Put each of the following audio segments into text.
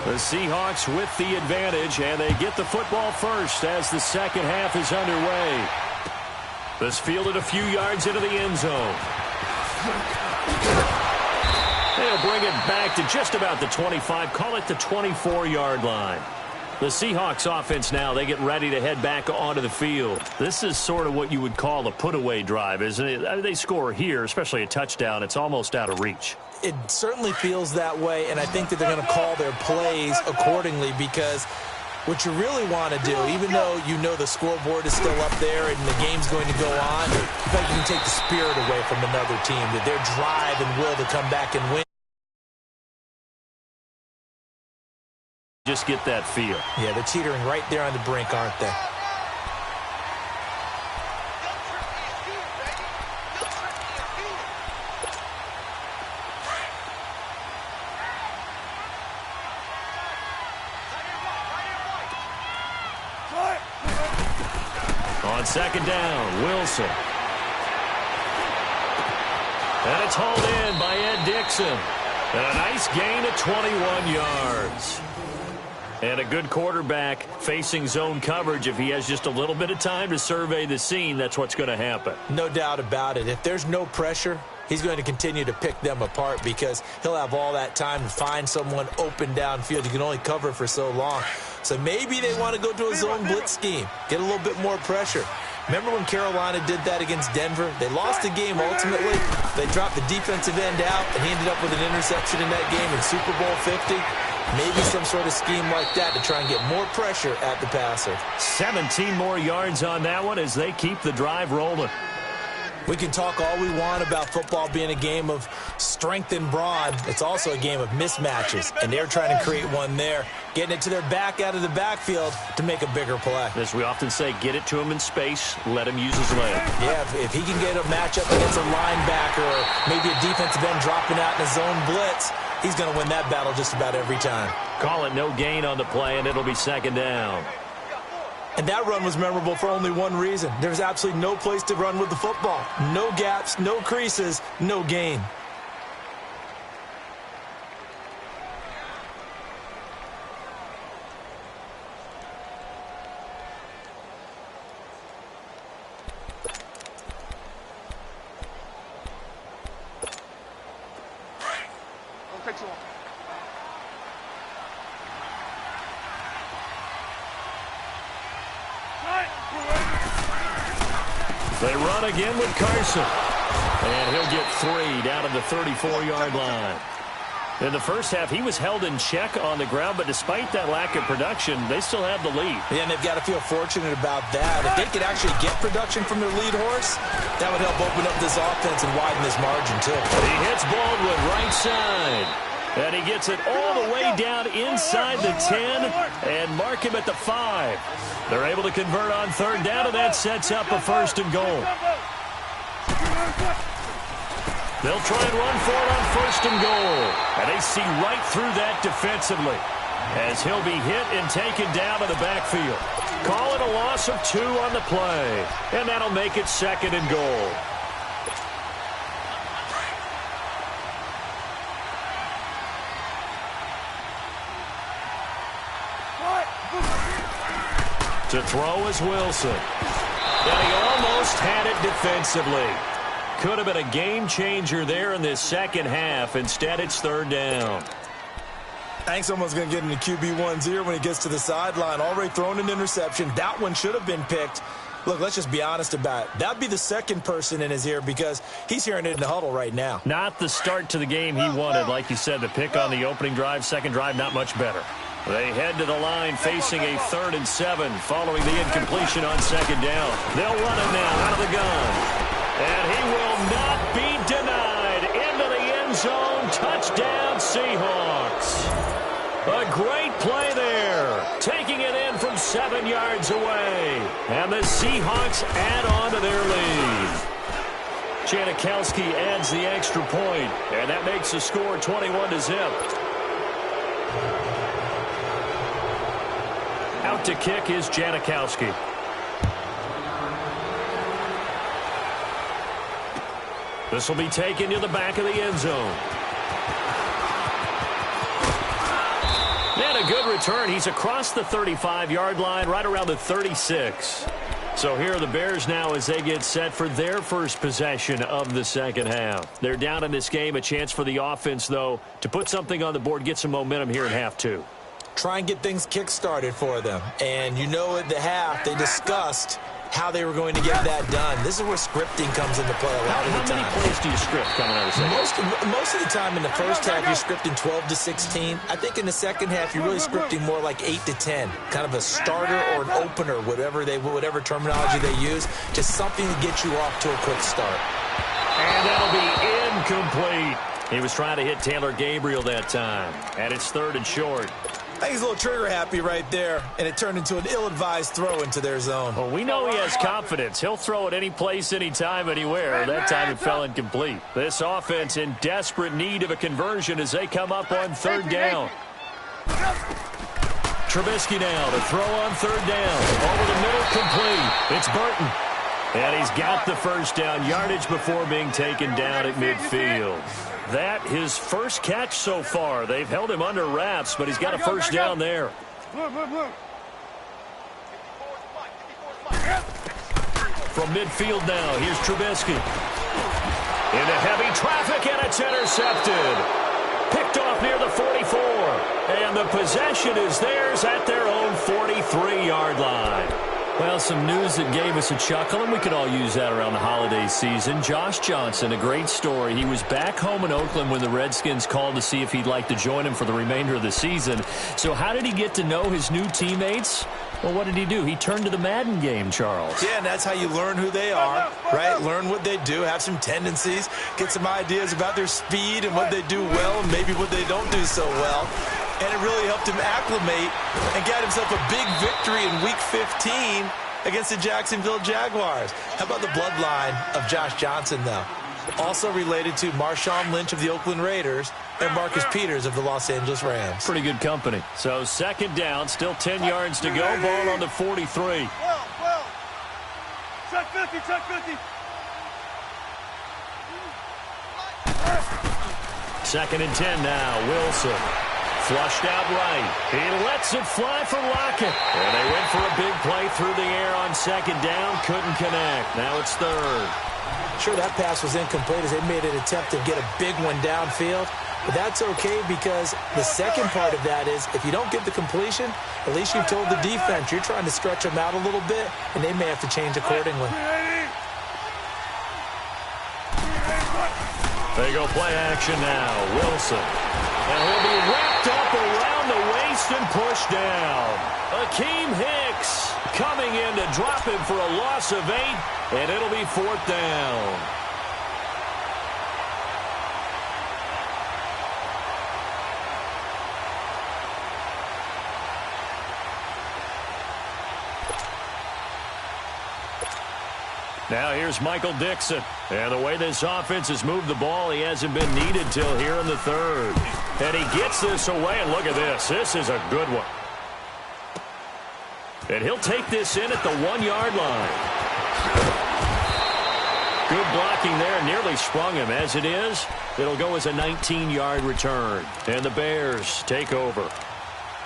The Seahawks with the advantage, and they get the football first as the second half is underway. This fielded a few yards into the end zone. They'll bring it back to just about the 25, call it the 24-yard line. The Seahawks offense now, they get ready to head back onto the field. This is sort of what you would call a put-away drive, isn't it? I mean, they score here, especially a touchdown. It's almost out of reach. It certainly feels that way, and I think that they're going to call their plays accordingly because what you really want to do, even though you know the scoreboard is still up there and the game's going to go on, in fact, you can take the spirit away from another team, that their drive and will to come back and win. Just get that feel. Yeah, they're teetering right there on the brink, aren't they? On second down, Wilson. And it's hauled in by Ed Dixon. And a nice gain of 21 yards. And a good quarterback facing zone coverage. If he has just a little bit of time to survey the scene, that's what's going to happen. No doubt about it. If there's no pressure, he's going to continue to pick them apart because he'll have all that time to find someone open downfield. You can only cover for so long. So maybe they want to go to a zone blitz scheme, get a little bit more pressure. Remember when Carolina did that against Denver? They lost the game ultimately. They dropped the defensive end out, and he ended up with an interception in that game in Super Bowl 50. Maybe some sort of scheme like that to try and get more pressure at the passer. 17 more yards on that one as they keep the drive rolling. We can talk all we want about football being a game of strength and brawn. It's also a game of mismatches, and they're trying to create one there, getting it to their back out of the backfield to make a bigger play. As we often say, get it to him in space, let him use his leg. Yeah, if he can get a matchup against a linebacker or maybe a defensive end dropping out in a zone blitz, he's going to win that battle just about every time. Call it no gain on the play, and it'll be second down. And that run was memorable for only one reason. There's absolutely no place to run with the football. No gaps, no creases, no gain. They run again with Carson. And he'll get 3 down to the 34-yard line. In the first half, he was held in check on the ground, but despite that lack of production, they still have the lead. Yeah, and they've got to feel fortunate about that. If they could actually get production from their lead horse, that would help open up this offense and widen this margin, too. He hits Baldwin right side. And he gets it all the way down inside the 10 and mark him at the 5. They're able to convert on third down, and that sets up a first and goal. They'll try and run for it on first and goal. And they see right through that defensively as he'll be hit and taken down to the backfield. Call it a loss of 2 on the play. And that'll make it second and goal. To throw is Wilson. And he almost had it defensively. Could have been a game changer there in this second half. Instead, it's third down. I think someone's going to get into QB1's ear when he gets to the sideline. Already thrown an interception. That one should have been picked. Look, let's just be honest about it. That would be the second person in his ear because he's hearing it in the huddle right now. Not the start to the game he wanted. Like you said, the pick on the opening drive, second drive, not much better. They head to the line facing a 3rd and 7 following the incompletion on second down. They'll run it now out of the gun. And he will not be denied. Into the end zone. Touchdown, Seahawks. A great play there. Taking it in from 7 yards away. And the Seahawks add on to their lead. Janikowski adds the extra point. And that makes the score 21-0. Out to kick is Janikowski. This will be taken to the back of the end zone. And a good return. He's across the 35-yard line, right around the 36. So here are the Bears now as they get set for their first possession of the second half. They're down in this game. A chance for the offense, though, to put something on the board, get some momentum here in half two. Try and get things kick-started for them. And you know at the half, they discussed how they were going to get that done. This is where scripting comes into play a lot of the time. How many plays do you script coming out of the second? Most of the time in the first half, you're scripting 12 to 16. I think in the second half, you're really scripting more like 8 to 10. Kind of a starter or an opener, whatever terminology they use, just something to get you off to a quick start. And that'll be incomplete. He was trying to hit Taylor Gabriel that time. And it's 3rd and short. I think he's a little trigger happy right there, and it turned into an ill-advised throw into their zone. Well, we know he has confidence. He'll throw it any place, anytime, anywhere. That time it fell incomplete. This offense in desperate need of a conversion as they come up on 3rd down. Trubisky now to throw on 3rd down. Over the middle, complete. It's Burton. And he's got the first down yardage before being taken down at midfield. That his first catch so far. They've held him under wraps, but he's got a first down there. From midfield now, here's Trubisky. Into heavy traffic, and it's intercepted. Picked off near the 44. And the possession is theirs at their own 43-yard line. Well, some news that gave us a chuckle, and we could all use that around the holiday season. Josh Johnson, a great story. He was back home in Oakland when the Redskins called to see if he'd like to join him for the remainder of the season. So how did he get to know his new teammates? Well, what did he do? He turned to the Madden game, Charles. Yeah, and that's how you learn who they are, right? Learn what they do, have some tendencies, get some ideas about their speed and what they do well and maybe what they don't do so well. And it really helped him acclimate and get himself a big victory in Week 15 against the Jacksonville Jaguars. How about the bloodline of Josh Johnson, though? Also related to Marshawn Lynch of the Oakland Raiders and Marcus Peters of the Los Angeles Rams. Pretty good company. So 2nd down, still 10 yards to go. Ball on the 43. Check 50, check 50. 2nd and 10 now. Wilson. Flushed out right. He lets it fly for Lockett. And they went for a big play through the air on 2nd down. Couldn't connect. Now it's 3rd. Sure, that pass was incomplete as they made an attempt to get a big one downfield. But that's okay because the second part of that is if you don't get the completion, at least you've told the defense you're trying to stretch them out a little bit, and they may have to change accordingly. They go play action now. Wilson. And he'll be wrapped up around the waist and pushed down. Akeem Hicks coming in to drop him for a loss of 8, and it'll be 4th down. Now here's Michael Dixon. And the way this offense has moved the ball, he hasn't been needed till here in the 3rd. And he gets this away, and look at this. This is a good one. And he'll take this in at the 1-yard line. Good blocking there, nearly sprung him. As it is, it'll go as a 19-yard return. And the Bears take over.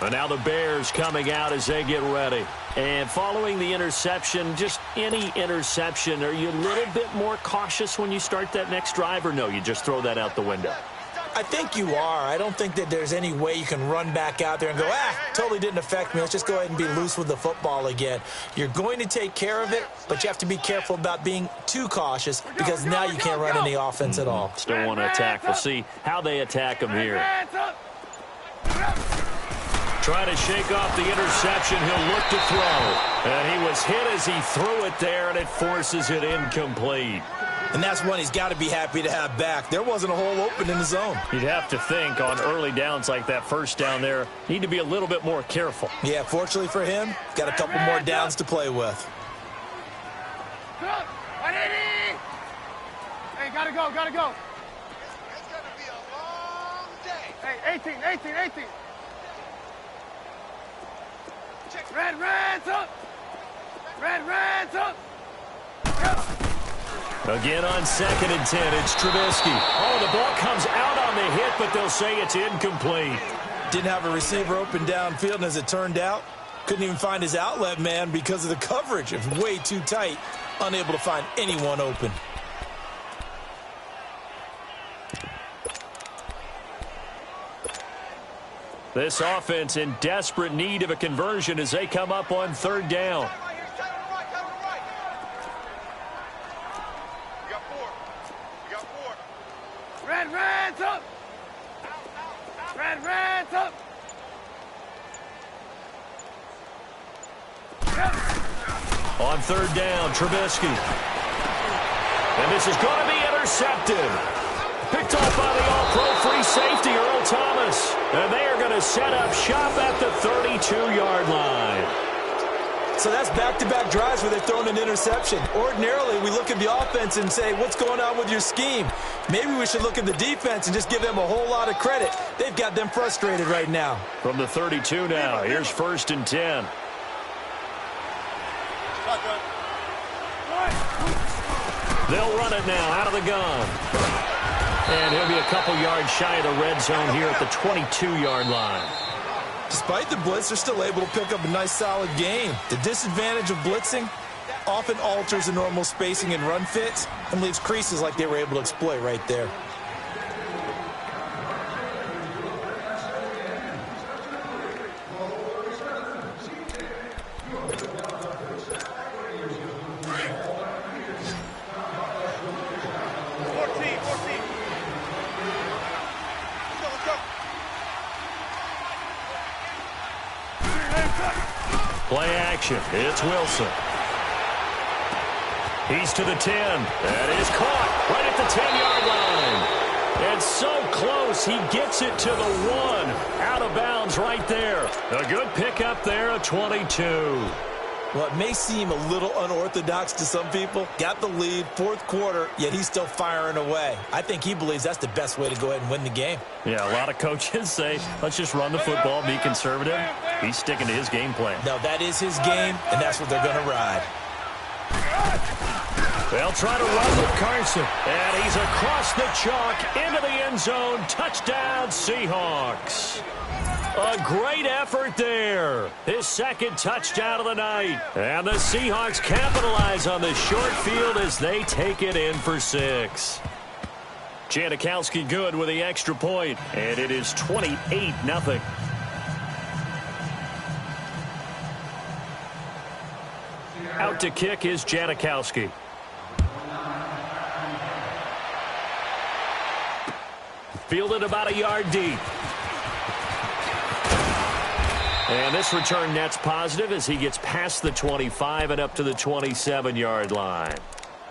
And now the Bears coming out as they get ready. And following the interception, just any interception, are you a little bit more cautious when you start that next drive, or no, you just throw that out the window? I think you are. I don't think that there's any way you can run back out there and go, totally didn't affect me. Let's just go ahead and be loose with the football again. You're going to take care of it, but you have to be careful about being too cautious because now you can't run any offense at all. Still want to attack. We'll see how they attack him here. Trying to shake off the interception. He'll look to throw. And he was hit as he threw it there, and it forces it incomplete. And that's one he's got to be happy to have back. There wasn't a hole open in the zone. You'd have to think on early downs like that first down there, need to be a little bit more careful. Yeah, fortunately for him, got a couple more downs to play with. Hey, gotta go, gotta go. It's gonna be a long day. Hey, 18. Reds up! Reds up! Again on 2nd and 10, it's Trubisky. Oh, the ball comes out on the hit, but they'll say it's incomplete. Didn't have a receiver open downfield, and as it turned out, couldn't even find his outlet man because of the coverage. It was way too tight, unable to find anyone open. This offense in desperate need of a conversion as they come up on third down. Red's up! Red's up! On third down, Trubisky. And this is going to be intercepted. Picked off by the all-pro free safety, Earl Thomas. And they are going to set up shop at the 32-yard line. So that's back-to-back drives where they've thrown an interception. Ordinarily, we look at the offense and say, what's going on with your scheme? Maybe we should look at the defense and just give them a whole lot of credit. They've got them frustrated right now. From the 32 now, here's 1st and 10. They'll run it now out of the gun. And he'll be a couple yards shy of the red zone here at the 22-yard line. Despite the blitz, they're still able to pick up a nice, solid gain. The disadvantage of blitzing often alters the normal spacing and run fits and leaves creases like they were able to exploit right there. Play action. It's Wilson. He's to the 10. That is caught right at the 10-yard line. And so close, he gets it to the 1. Out of bounds right there. A good pickup there, a 22. Well, it may seem a little unorthodox to some people. Got the lead, 4th quarter, yet he's still firing away. I think he believes that's the best way to go ahead and win the game. Yeah, a lot of coaches say, let's just run the football, be conservative. He's sticking to his game plan. No, that is his game, and that's what they're going to ride. They'll try to run with Carson. And he's across the chalk into the end zone. Touchdown, Seahawks. A great effort there. His 2nd touchdown of the night. And the Seahawks capitalize on the short field as they take it in for 6. Janikowski good with the extra point. And it is 28-0. Out to kick is Janikowski. Fielded about a yard deep. And this return net's positive as he gets past the 25 and up to the 27-yard line.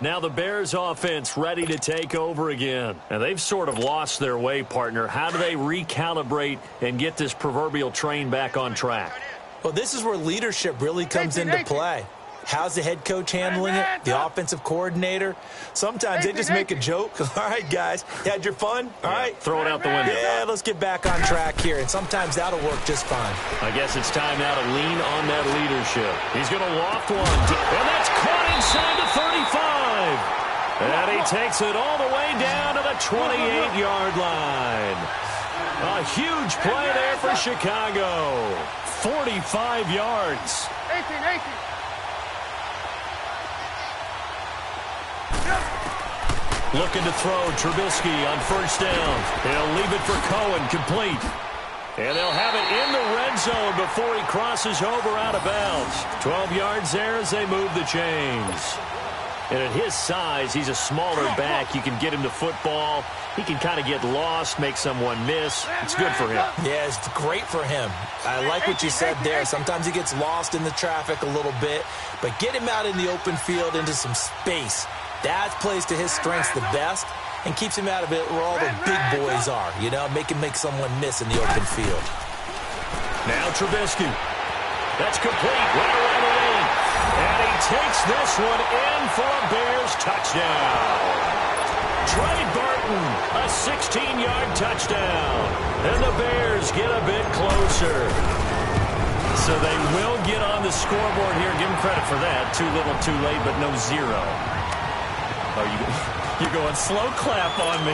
Now the Bears offense ready to take over again. And they've sort of lost their way, partner. How do they recalibrate and get this proverbial train back on track? Well, this is where leadership really comes into play. How's the head coach handling it? The offensive coordinator? Sometimes they just make a joke. All right, guys, you had your fun? All right. Throw it out the window. Yeah, let's get back on track here. And sometimes that'll work just fine. I guess it's time now to lean on that leadership. He's going to loft one. And that's caught inside the 35. And he takes it all the way down to the 28-yard line. A huge play there for Chicago. 45 yards. 18. Looking to throw, Trubisky on 1st down. He'll leave it for Cohen, complete. And they'll have it in the red zone before he crosses over out of bounds. 12 yards there as they move the chains. And at his size, he's a smaller back. You can get him to football. He can kind of get lost, make someone miss. It's good for him. Yeah, it's great for him. I like what you said there. Sometimes he gets lost in the traffic a little bit. But get him out in the open field into some space. That plays to his strengths the best and keeps him out of it where all the big boys are, you know, make someone miss in the open field. Now Trubisky. That's complete right around the lane. And he takes this one in for a Bears touchdown. Trey Burton, a 16-yard touchdown. And the Bears get a bit closer. So they will get on the scoreboard here. Give them credit for that. Too little, too late, but no zero. Oh, you're going slow clap on me.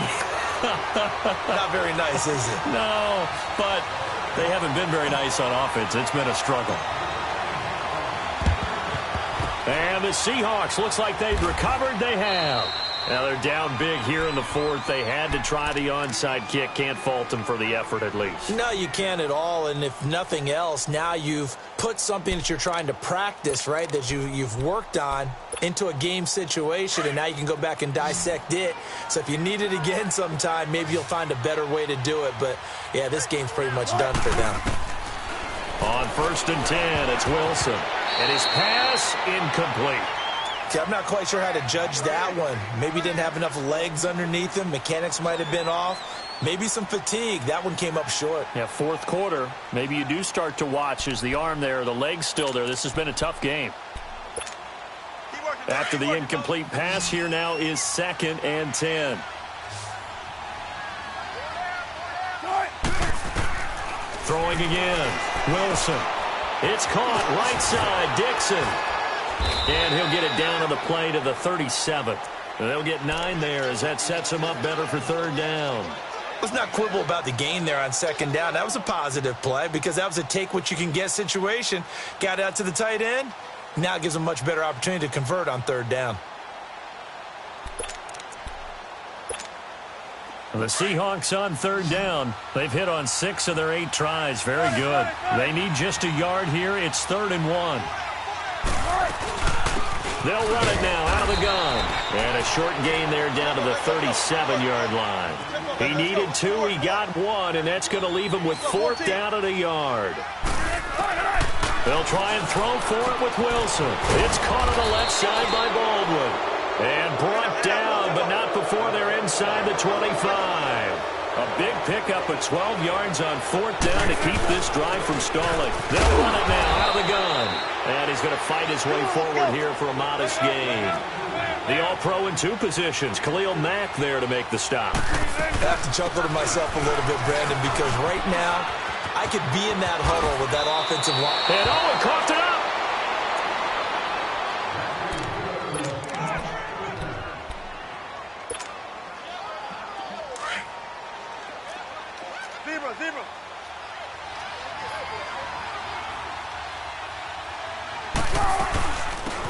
Not very nice, is it? No, but They haven't been very nice on offense. It's been a struggle. And the Seahawks, looks like they've recovered. They have. Now they're down big here in the fourth. They had to try the onside kick. Can't fault them for the effort at least. No, you can't at all. And if nothing else, now you've put something that you're trying to practice, right, that you've worked on into a game situation, and now you can go back and dissect it. So if you need it again sometime, maybe you'll find a better way to do it. But, yeah, this game's pretty much done for them. On 1st and 10, it's Wilson. And his pass incomplete. See, I'm not quite sure how to judge that one. Maybe he didn't have enough legs underneath him. Mechanics might have been off. Maybe some fatigue. That one came up short. Yeah, fourth quarter. Maybe you do start to watch. Is the arm there, the leg's still there? This has been a tough game. After the incomplete pass, here now is 2nd and 10. Throwing again. Wilson. It's caught right side. Dixon. And he'll get it down on the play to the 37th. They'll get 9 there as that sets them up better for 3rd down. Let's not quibble about the gain there on 2nd down. That was a positive play because that was a take-what-you-can-get situation. Got out to the tight end. Now it gives them a much better opportunity to convert on 3rd down. The Seahawks on 3rd down. They've hit on 6 of their 8 tries. Very good. They need just a yard here. It's 3rd and 1. They'll run it now out of the gun. And a short gain there down to the 37-yard line. He needed 2. He got 1, and that's going to leave him with 4th down at a yard. They'll try and throw for it with Wilson. It's caught on the left side by Baldwin. And brought down, but not before they're inside the 25. A big pickup of 12 yards on 4th down to keep this drive from stalling. They'll run it now out of the gun. And he's going to fight his way forward here for a modest gain. The All-Pro in 2 positions. Khalil Mack there to make the stop. I have to chuckle to myself a little bit, Brandon, because right now I could be in that huddle with that offensive line. And Owen coughed it up.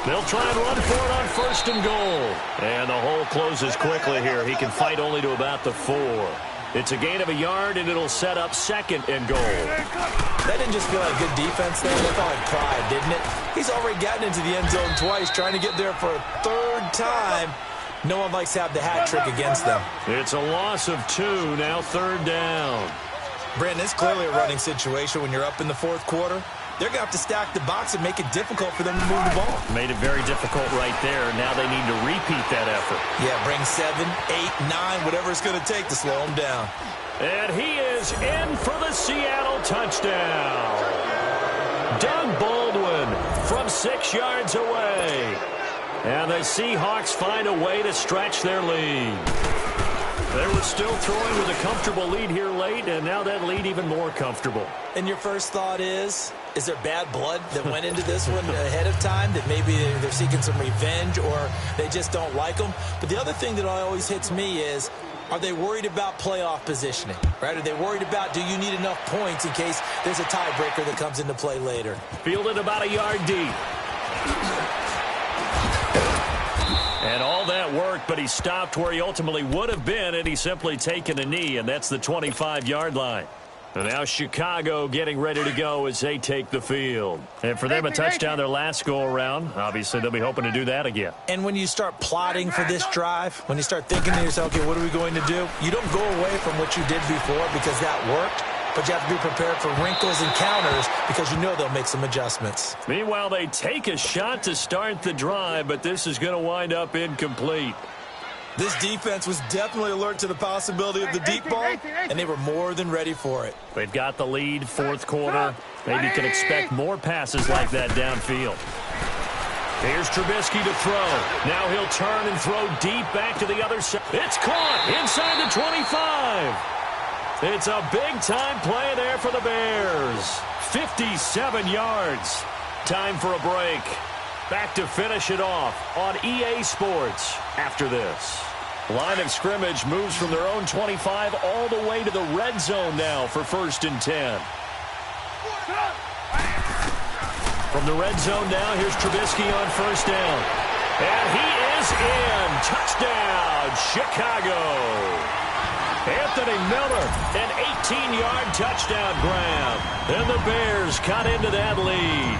They'll try and run for it on 1st and goal. And the hole closes quickly here. He can fight only to about the 4. It's a gain of a yard, and it'll set up 2nd and goal. That didn't just feel like good defense there. That felt like pride, didn't it? He's already gotten into the end zone twice, trying to get there for a 3rd time. No one likes to have the hat trick against them. It's a loss of 2, now 3rd down. Brandon, it's clearly a running situation when you're up in the 4th quarter. They're going to have to stack the box and make it difficult for them to move the ball. Made it very difficult right there. Now they need to repeat that effort. Yeah, bring 7, 8, 9, whatever it's going to take to slow them down. And he is in for the Seattle touchdown. Doug Baldwin from 6 yards away. And the Seahawks find a way to stretch their lead. They were still throwing with a comfortable lead here late, and now that lead even more comfortable. And your first thought is there bad blood that went into this one ahead of time, that maybe they're seeking some revenge or they just don't like them? But the other thing that always hits me is, are they worried about playoff positioning, right? Are they worried about, do you need enough points in case there's a tiebreaker that comes into play later? Fielded about a yard deep. And all that worked, but he stopped where he ultimately would have been had he simply taken a knee, and that's the 25-yard line. And now Chicago getting ready to go as they take the field. And for them, a touchdown their last go-around. Obviously, they'll be hoping to do that again. And when you start plotting for this drive, when you start thinking to yourself, okay, what are we going to do? You don't go away from what you did before because that worked. But you have to be prepared for wrinkles and counters because you know they'll make some adjustments. Meanwhile, they take a shot to start the drive, but this is going to wind up incomplete. This defense was definitely alert to the possibility of the deep ball, and they were more than ready for it. They've got the lead, 4th quarter. Maybe can expect more passes like that downfield. Here's Trubisky to throw. Now he'll turn and throw deep back to the other side. It's caught inside the 25. It's a big-time play there for the Bears. 57 yards. Time for a break. Back to finish it off on EA Sports after this. Line of scrimmage moves from their own 25 all the way to the red zone now for 1st and 10. From the red zone now, here's Trubisky on first down. And he is in. Touchdown, Chicago. Anthony Miller, an 18-yard touchdown grab. And the Bears cut into that lead.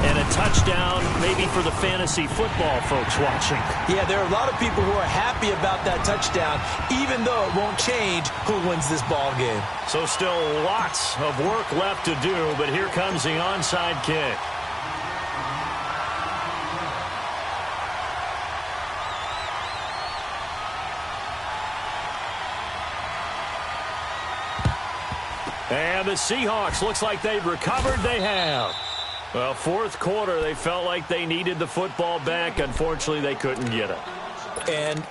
And a touchdown maybe for the fantasy football folks watching. Yeah, there are a lot of people who are happy about that touchdown, even though it won't change who wins this ball game. So still lots of work left to do, but here comes the onside kick. And the Seahawks, looks like they've recovered. They have. Well, fourth quarter, they felt like they needed the football back. Unfortunately, they couldn't get it. And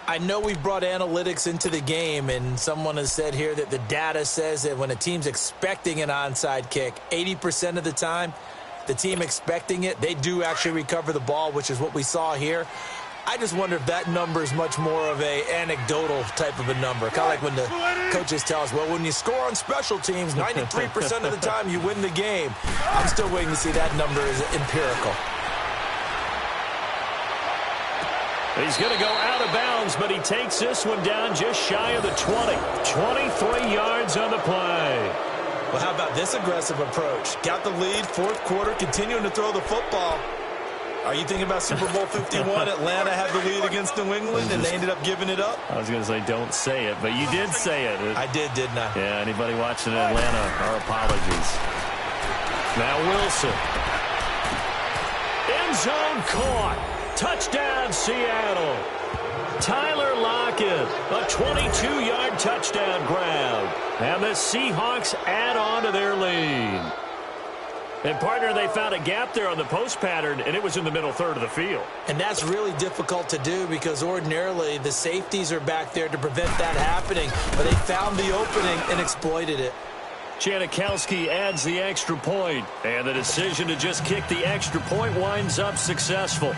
I know we've brought analytics into the game, and someone has said here that the data says that when a team's expecting an onside kick, 80% of the time, the team expecting it, they do actually recover the ball, which is what we saw here. I just wonder if that number is much more of a anecdotal type of a number. Kind of like when the coaches tell us, well, when you score on special teams, 93% of the time you win the game. I'm still waiting to see that number is empirical. He's going to go out of bounds, but he takes this one down just shy of the 20. 23 yards on the play. Well, how about this aggressive approach? Got the lead, fourth quarter, continuing to throw the football. Are you thinking about Super Bowl 51? Atlanta had the lead against New England, and they ended up giving it up? I was going to say, don't say it, but you did say it. I did, didn't I? Yeah, anybody watching Atlanta, our apologies. Now Wilson. End zone caught. Touchdown, Seattle. Tyler Lockett, a 22-yard touchdown grab. And the Seahawks add on to their lead. And, partner, they found a gap there on the post pattern, and it was in the middle third of the field. And that's really difficult to do because ordinarily the safeties are back there to prevent that happening. But they found the opening and exploited it. Janikowski adds the extra point, and the decision to just kick the extra point winds up successful.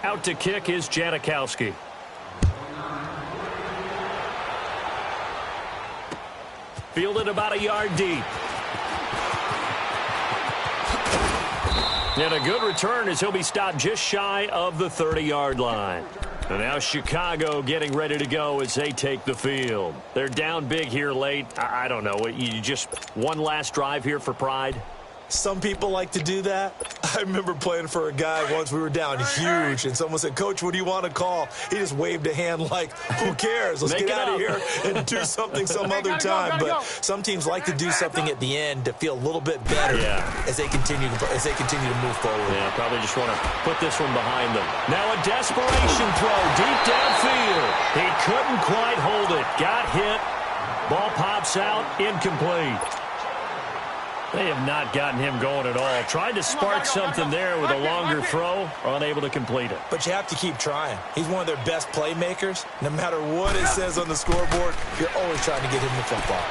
Out to kick is Janikowski. Fielded about a yard deep. And a good return as he'll be stopped just shy of the 30-yard line. And now Chicago getting ready to go as they take the field. They're down big here late. I don't know. You just one last drive here for pride? Some people like to do that. I remember playing for a guy once. We were down huge, and someone said, Coach, what do you want to call? He just waved a hand like, who cares? Let's get out of here and do something some other time. But some teams like to do something at the end to feel a little bit better as they continue to move forward. Yeah, probably just want to put this one behind them. Now a desperation throw deep downfield. He couldn't quite hold it. Got hit. Ball pops out. Incomplete. They have not gotten him going at all. Tried to spark something there with a longer throw, unable to complete it. But you have to keep trying. He's one of their best playmakers. No matter what it says on the scoreboard, you're always trying to get him the football.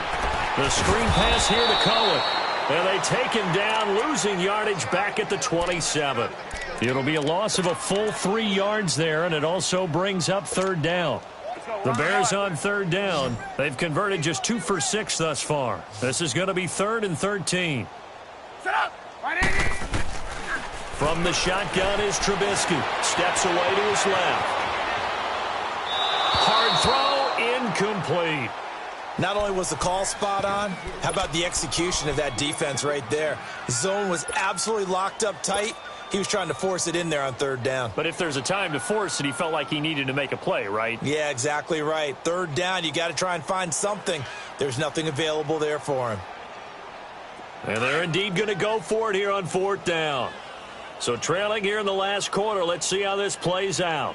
The screen pass here to Cohen. And they take him down, losing yardage back at the 27. It'll be a loss of a full 3 yards there, and it also brings up third down. The Bears on third down. They've converted just 2 for 6 thus far. This is going to be 3rd and 13. From the shotgun is Trubisky. Steps away to his left. Hard throw, incomplete. Not only was the call spot on, how about the execution of that defense right there? The zone was absolutely locked up tight. He was trying to force it in there on third down. But if there's a time to force it, he felt like he needed to make a play, right? Yeah, exactly right. Third down, you got to try and find something. There's nothing available there for him. And they're indeed going to go for it here on fourth down. So trailing here in the last quarter, let's see how this plays out.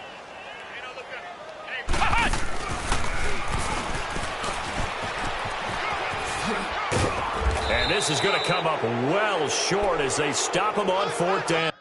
And this is going to come up well short as they stop him on fourth down.